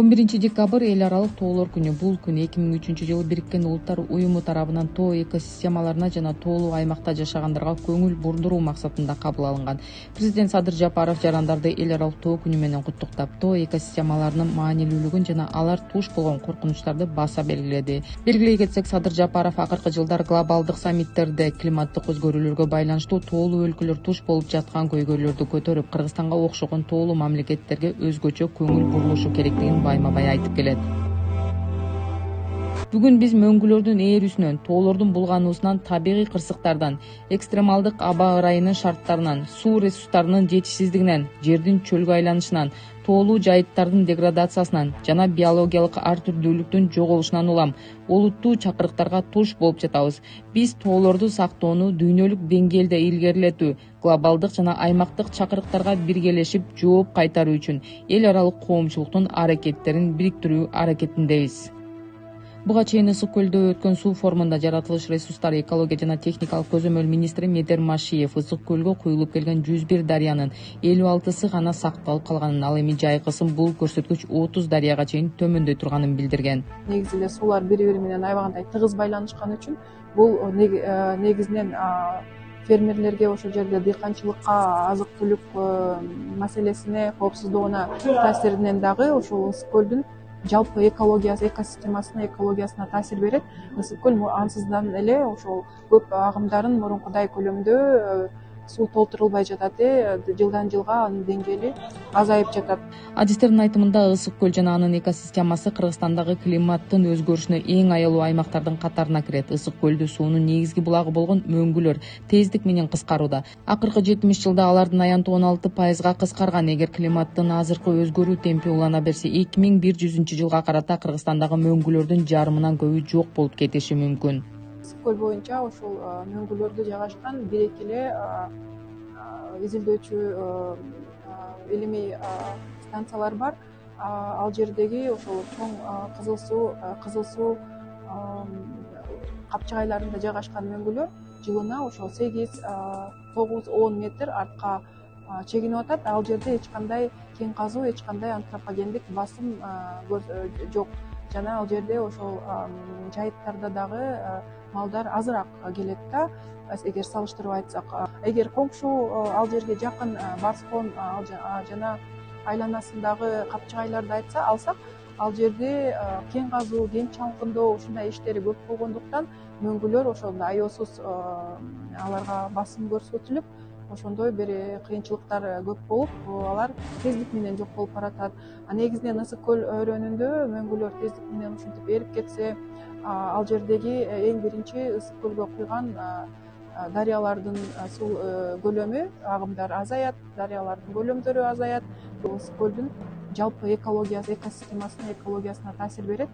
11 декабрь эл аралык тоолор күнү. Бул күн 2003-жылы Бириккен Улуттар Уюму тарабынан тоо экосистемаларына жана тоолуу аймакта жашагандарга көңүл бурдуруу максатында кабыл алынган. Президент Садыр Жапаров жарандарды эл аралык тоо күнү менен куттуктап, тоо экосистемаларынын маанилүүлүгүн жана алар туш болгон коркунучтарды баса белгиледи. Белгилей кетсек, Садыр Жапаров акыркы жылдар глобалдык саммиттерде климаттык өзгөрүүлөргө байланыштуу тоолуу өлкөлөр туш болуп жаткан көйгөйлөрдү көтөрүп, Кыргызстанга окшогон тоолуу мамлекеттерге өзгөчө көңүл бурулушу керектигин байма-бай айтып келет. Бүгүн биз мөңгүлөрдүн ээрүүсүнөн, тоолордун булгануусунан, табигый кырсыктардан, экстремалдык аба ырайынын шарттарынан, суу ресурстарынын жетишсиздигинен, жердин чөлгө айланышынан, тоолуу жайыттардын деградациясынан жана биологиялык ар түрдүүлүктүн жоголушунан улам олуттуу чакырыктарга туш болуп жатабыз. Биз тоолорду сактоону дүйнөлүк деңгээлде илгерилетүү, глобалдык жана аймактык чакырыктарга биргелешип жооп кайтаруу үчүн эл аралык коомчулуктун аракеттерин бириктирүү аракетиндебиз. Буга чейин Ысык көлдө өткөн суу форумунда жаратылыш ресурстары, экология жана техникалык көзөмөл министри Медер Машиев Ысык көлгө куюлуп келген 101 дарыянын 56сы гана сакталып калганын, ал эми жайкысын бул көрсөткүч 30 дарыяга чейин төмөндөй турганын билдирген. Негизи эле суулар бири-бири менен аябагандай тыгыз байланышкан үчүн бул негизинен фермерлерге, ошол жерде дыйканчылыкка, азык-түлүк маселесине, коопсуздугуна таасиринен дагы ошол Ысык көлдүн жалпы экологиясы, экосистемасына, экологиясына таасир берет. Ысык көл ансыздан эле ошол көп агымдарын мурункудай көлөмдө суу толтурулбай жатат, жылдан жылга анын деңгээли азайып жатат. Адистердин айтымында Ысык көл жана анын экосистемасы Кыргызстандагы климаттын өзгөрүшүнө эң аялуу аймактардын катарына кирет. Ысык көлдү суунун негизги булагы болгон мөңгүлөр тездик менен кыскарууда. Акыркы 70 жылда алардын аянты 16% кыскарган. Эгер климаттын азыркы өзгөрүү темпи улана берсе, 2100-жылга карата Кыргызстандагы мөңгүлөрдүн жарымынан көбү жок болуп кетиши мүмкүн. Ысык көл боюнча ошол мөңгүлөрдө жайгашкан бир-эки эле изилдөөчү илимий станциялар бар. Ал жердеги ошол чоң кызыл суу капчыгайларында жайгашкан мөңгүлөр жылына ошол 8-9-10 метр артка чегинип атат. Ал жерде эч кандай кен казуу, эч кандай антропогендик басым жок. Жана ал жерде ошол жайыттарда дагы малдар азыраак келет да, эгер салыштырып айтсак. Эгер коңшу ал жерге жакын Барскон жана айланасындагы капчыгайларды алсак, ал жерде кен казуу, кен чалкындоо ушундай иштери көп болгондуктан мөңгүлөр ошондо аеосуз аларга басым көрсөтүлүп, ошондой бир кыйынчылыктар көп болуп, алар тездик менен жок болуп баратат. Негизинен Ысык көл өрөөнүндө мөңгүлөр тездик менен ушинтип эрип кетсе, ал жердеги эң биринчи Ысык көлгө куйган дарыялардын суу көлөмү, агымдар азаят, дарыялардын көлөмдөрү азаят. Ысык көлдүн жалпы экологиясы, экосистемасына, экологиясына таасир берет.